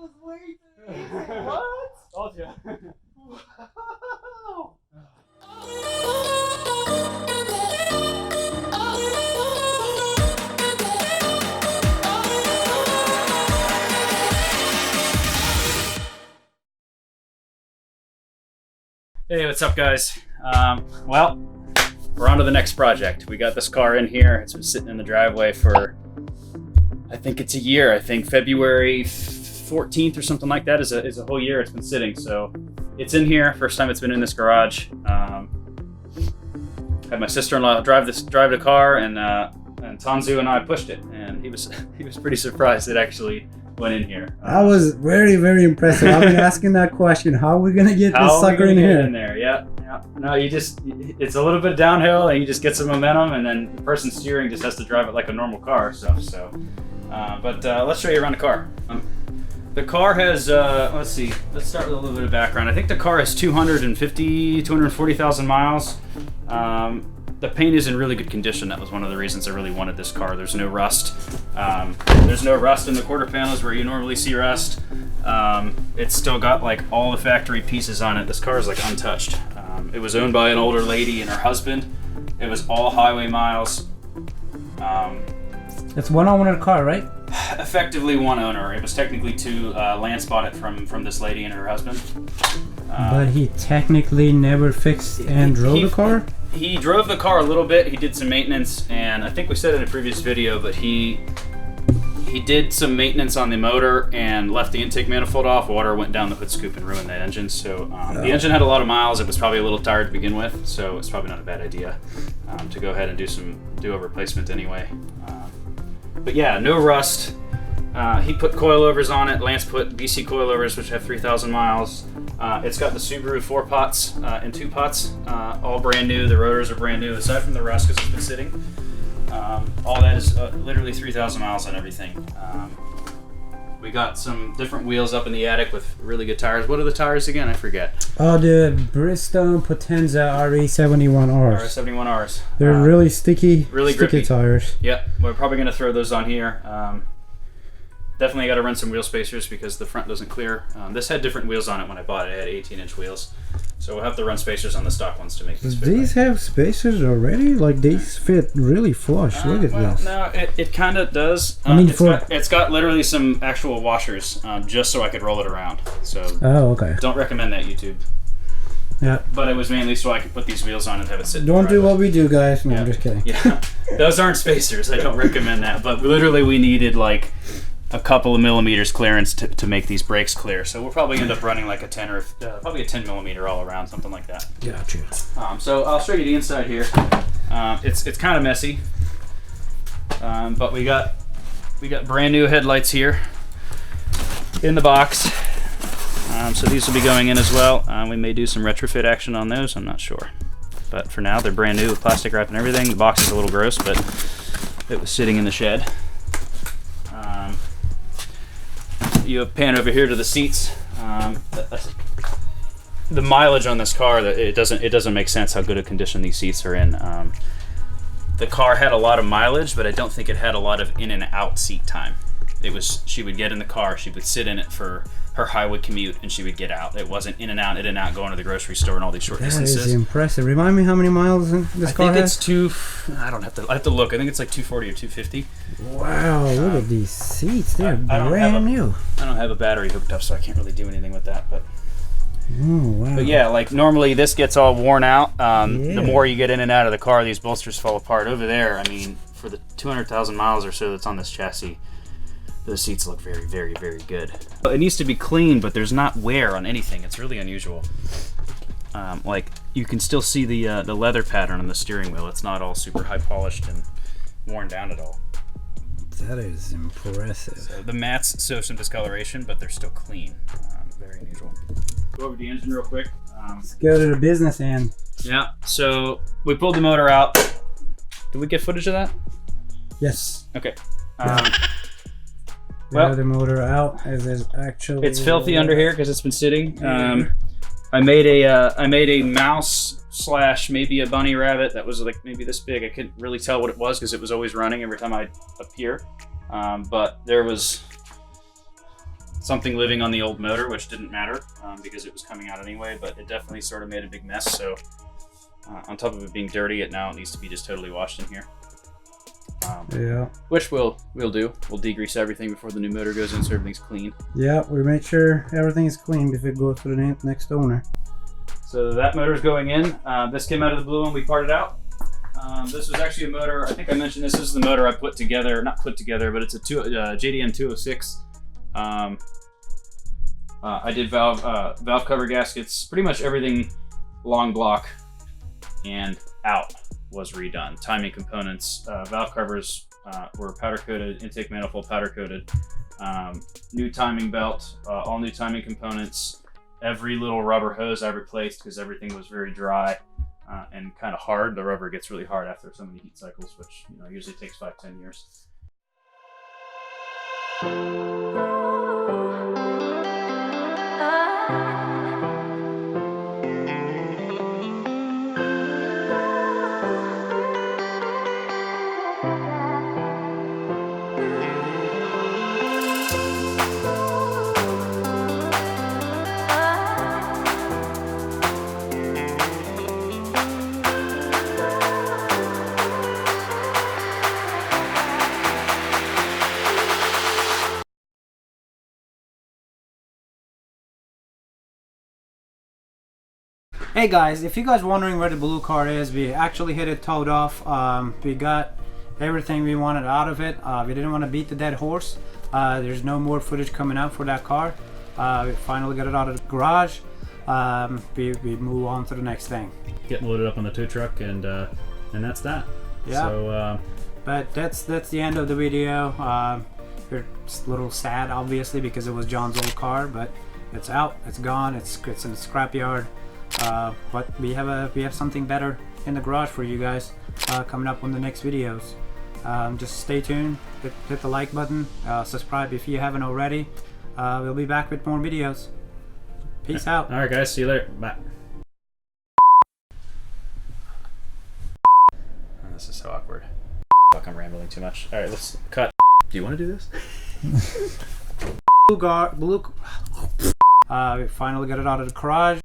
was waiting. What? Told you. Wow. Hey, what's up, guys? Well, we're on to the next project. We got this car in here. It's been sitting in the driveway for, I think it's a year. I think February 14th or something like that is a whole year it's been sitting. So it's in here. First time it's been in this garage. Had my sister-in-law drive the car, and Tanzu and I pushed it, and he was pretty surprised it actually went in here. That was very, very impressive. I've been asking that question. How are we gonna get this sucker in here? In there, yeah. No, it's a little bit downhill, and you just get some momentum, and then the person steering just has to drive it like a normal car. But let's show you around the car. The car has, let's see, let's start with a little bit of background. I think the car has 240,000 miles. The paint is in really good condition. That was one of the reasons I really wanted this car. There's no rust. There's no rust in the quarter panels where you normally see rust. It's still got like all the factory pieces on it. This car is like untouched. It was owned by an older lady and her husband. It was all highway miles. It's one owner car, right? Effectively one owner. It was technically two. Lance bought it from this lady and her husband. But he technically never fixed and drove the car? He drove the car a little bit. He did some maintenance, and I think we said it in a previous video, but he did some maintenance on the motor and left the intake manifold off. Water went down the hood scoop and ruined that engine. So the engine had a lot of miles. It was probably a little tired to begin with, so it's probably not a bad idea to go ahead and do a replacement anyway. But yeah, no rust. He put coilovers on it. Lance put BC coilovers, which have 3,000 miles. It's got the Subaru 4 pots and 2 pots, all brand new. The rotors are brand new, aside from the rust because it's been sitting. All that is literally 3,000 miles on everything. We got some different wheels up in the attic with really good tires. What are the tires again? I forget. Oh, the Bridgestone Potenza RE71Rs. RE71Rs. They're really sticky, really sticky grippy tires. Yep, we're probably going to throw those on here. Definitely got to run some wheel spacers because the front doesn't clear. This had different wheels on it when I bought it. It had 18-inch wheels. So we'll have to run spacers on the stock ones to make these fit. These have spacers already? Like, these fit really flush. Look at this. No, it kind of does. I mean, it's got literally some actual washers just so I could roll it around. So okay. Don't recommend that, YouTube. Yeah. But it was mainly so I could put these wheels on and have it sit. Don't do what we do, guys. No, I'm just kidding. Yeah, those aren't spacers. I don't recommend that. But literally we needed like a couple of millimeters clearance to make these brakes clear. So we'll probably end up running like a 10 or probably a 10 millimeter all around, something like that. Gotcha. So I'll show you the inside here. It's kind of messy, but we got brand new headlights here in the box. So these will be going in as well. We may do some retrofit action on those. I'm not sure, but for now they're brand new with plastic wrap and everything. The box is a little gross, but it was sitting in the shed. You pan over here to the seats. The mileage on this car, it doesn't make sense how good a condition these seats are in. The car had a lot of mileage, but I don't think it had a lot of in and out seat time. She would get in the car, she would sit in it for her highway commute, and she would get out. It wasn't in and out, going to the grocery store and all these short distances. That is impressive. Remind me how many miles this car has? I think it's I have to look. I think it's like 240 or 250. Wow, look at these seats. They're brand new. I don't have a battery hooked up, so I can't really do anything with that. But oh, wow. But yeah, like normally this gets all worn out. The more you get in and out of the car, these bolsters fall apart. Over there, I mean, for the 200,000 miles or so that's on this chassis, those seats look very, very, very good. It needs to be clean, but there's not wear on anything. It's really unusual. Like you can still see the leather pattern on the steering wheel. It's not all super high polished and worn down at all. That is impressive. So the mats show some discoloration, but they're still clean. Very unusual. Go over the engine real quick. Let's go to the business end. Yeah, so we pulled the motor out. Did we get footage of that? Yes. Okay. Well, the motor out as is actually. It's filthy under here because it's been sitting. I made a mouse / maybe a bunny rabbit that was like maybe this big. I couldn't really tell what it was because it was always running every time I appear. But there was something living on the old motor, which didn't matter because it was coming out anyway, but it definitely sort of made a big mess. So on top of it being dirty, it needs to be just totally washed in here. Yeah. Which we'll do. We'll degrease everything before the new motor goes in so everything's clean. Yeah, we make sure everything is clean before it goes to the next owner. So that motor's going in. This came out of the blue one we parted out. This was actually a motor, I think I mentioned this is the motor I put together, not put together, but it's a JDM 206. I did valve cover gaskets, pretty much everything long block and out was redone. Timing components, valve covers were powder coated, intake manifold powder coated, new timing belt, all new timing components. Every little rubber hose I replaced because everything was very dry and kind of hard. The rubber gets really hard after so many heat cycles, which usually takes 5-10 years. Hey guys, if you guys wondering where the blue car is, we actually hit it towed off. We got everything we wanted out of it. We didn't want to beat the dead horse. There's no more footage coming out for that car. We finally got it out of the garage. We move on to the next thing. Getting loaded up on the tow truck, and that's that. Yeah. So, but that's the end of the video. We're just a little sad, obviously, because it was John's old car, but it's out, it's gone, it's in the scrapyard. But we have something better in the garage for you guys coming up on the next videos. Just stay tuned, hit the like button, subscribe if you haven't already. We'll be back with more videos. Peace out. Alright guys, see you later. Bye. Oh, this is so awkward. Fuck, I'm rambling too much. Alright, let's cut. Do you want to do this? We finally got it out of the garage.